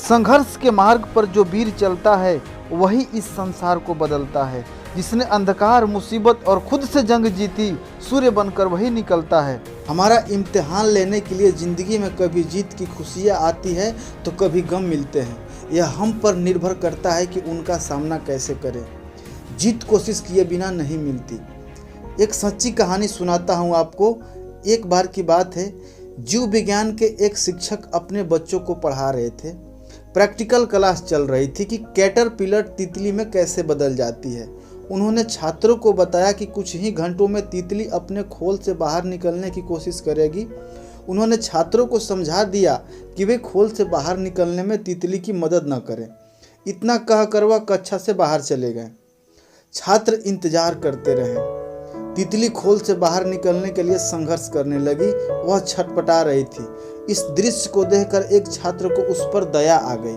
संघर्ष के मार्ग पर जो वीर चलता है वही इस संसार को बदलता है। जिसने अंधकार, मुसीबत और खुद से जंग जीती, सूर्य बनकर वही निकलता है। हमारा इम्तिहान लेने के लिए ज़िंदगी में कभी जीत की खुशियाँ आती है तो कभी गम मिलते हैं। यह हम पर निर्भर करता है कि उनका सामना कैसे करें। जीत कोशिश किए बिना नहीं मिलती। एक सच्ची कहानी सुनाता हूँ आपको। एक बार की बात है, जीव विज्ञान के एक शिक्षक अपने बच्चों को पढ़ा रहे थे। प्रैक्टिकल क्लास चल रही थी कि कैटरपिलर तितली में कैसे बदल जाती है। उन्होंने छात्रों को बताया कि कुछ ही घंटों में तितली अपने खोल से बाहर निकलने की कोशिश करेगी। उन्होंने छात्रों को समझा दिया कि वे खोल से बाहर निकलने में तितली की मदद न करें। इतना कहकर वह कक्षा से बाहर चले गए। छात्र इंतजार करते रहे। तितली खोल से बाहर निकलने के लिए संघर्ष करने लगी। वह छटपटा रही थी। इस दृश्य को देखकर एक छात्र को उस पर दया आ गई।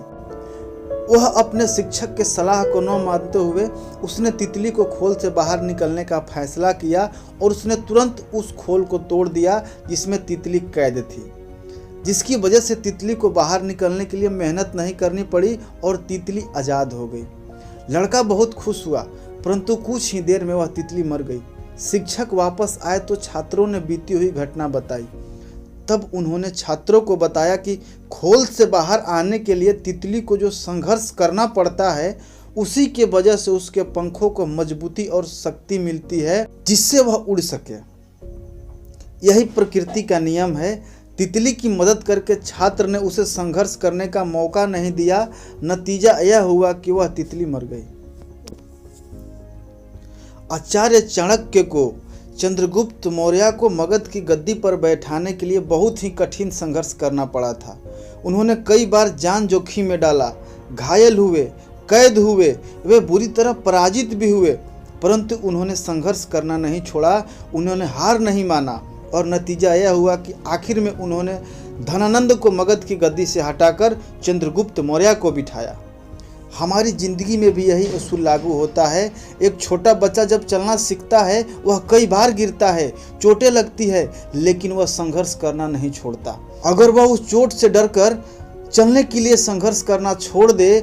वह अपने शिक्षक के सलाह को न मानते हुए उसने तितली को खोल से बाहर निकलने का फैसला किया और उसने तुरंत उस खोल को तोड़ दिया जिसमें तितली कैद थी, जिसकी वजह से तितली को बाहर निकलने के लिए मेहनत नहीं करनी पड़ी और तितली आज़ाद हो गई। लड़का बहुत खुश हुआ, परंतु कुछ ही देर में वह तितली मर गई। शिक्षक वापस आए तो छात्रों ने बीती हुई घटना बताई। तब उन्होंने छात्रों को बताया कि खोल से बाहर आने के लिए तितली को जो संघर्ष करना पड़ता है, उसी के वजह से उसके पंखों को मजबूती और शक्ति मिलती है जिससे वह उड़ सके। यही प्रकृति का नियम है। तितली की मदद करके छात्र ने उसे संघर्ष करने का मौका नहीं दिया। नतीजा यह हुआ कि वह तितली मर गई। आचार्य चाणक्य को चंद्रगुप्त मौर्य को मगध की गद्दी पर बैठाने के लिए बहुत ही कठिन संघर्ष करना पड़ा था। उन्होंने कई बार जान जोखिम में डाला, घायल हुए, कैद हुए, वे बुरी तरह पराजित भी हुए, परंतु उन्होंने संघर्ष करना नहीं छोड़ा। उन्होंने हार नहीं माना और नतीजा यह हुआ कि आखिर में उन्होंने धनानंद को मगध की गद्दी से हटाकर चंद्रगुप्त मौर्य को बिठाया। हमारी ज़िंदगी में भी यही असूल लागू होता है। एक छोटा बच्चा जब चलना सीखता है, वह कई बार गिरता है, चोटें लगती है, लेकिन वह संघर्ष करना नहीं छोड़ता। अगर वह उस चोट से डरकर चलने के लिए संघर्ष करना छोड़ दे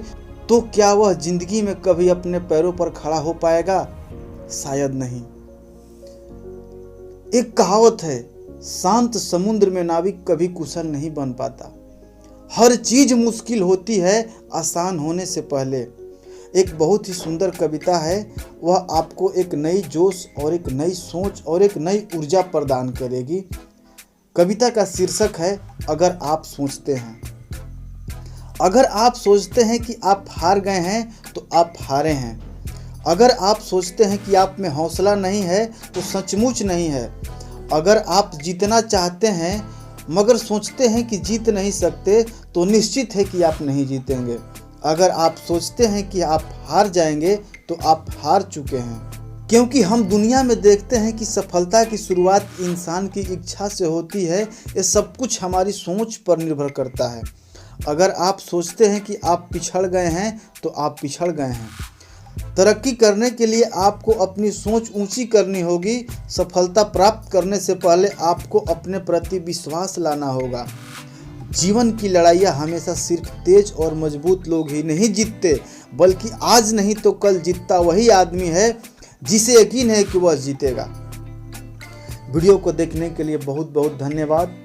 तो क्या वह जिंदगी में कभी अपने पैरों पर खड़ा हो पाएगा? शायद नहीं। एक कहावत है, शांत समुद्र में नाविक कभी कुशल नहीं बन पाता। हर चीज मुश्किल होती है आसान होने से पहले। एक बहुत ही सुंदर कविता है, वह आपको एक नई जोश और एक नई सोच और एक नई ऊर्जा प्रदान करेगी। कविता का शीर्षक है, अगर आप सोचते हैं। अगर आप सोचते हैं कि आप हार गए हैं तो आप हारे हैं। अगर आप सोचते हैं कि आप में हौसला नहीं है तो सचमुच नहीं है। अगर आप जीतना चाहते हैं मगर सोचते हैं कि जीत नहीं सकते तो निश्चित है कि आप नहीं जीतेंगे। अगर आप सोचते हैं कि आप हार जाएंगे तो आप हार चुके हैं। क्योंकि हम दुनिया में देखते हैं कि सफलता की शुरुआत इंसान की इच्छा से होती है। ये सब कुछ हमारी सोच पर निर्भर करता है। अगर आप सोचते हैं कि आप पिछड़ गए हैं तो आप पिछड़ गए हैं। तरक्की करने के लिए आपको अपनी सोच ऊंची करनी होगी। सफलता प्राप्त करने से पहले आपको अपने प्रति विश्वास लाना होगा। जीवन की लड़ाइयाँ हमेशा सिर्फ तेज और मजबूत लोग ही नहीं जीतते, बल्कि आज नहीं तो कल जीतता वही आदमी है जिसे यकीन है कि वह जीतेगा। वीडियो को देखने के लिए बहुत बहुत धन्यवाद।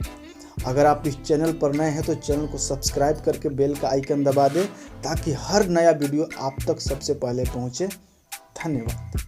अगर आप इस चैनल पर नए हैं तो चैनल को सब्सक्राइब करके बेल का आइकन दबा दें ताकि हर नया वीडियो आप तक सबसे पहले पहुंचे। धन्यवाद।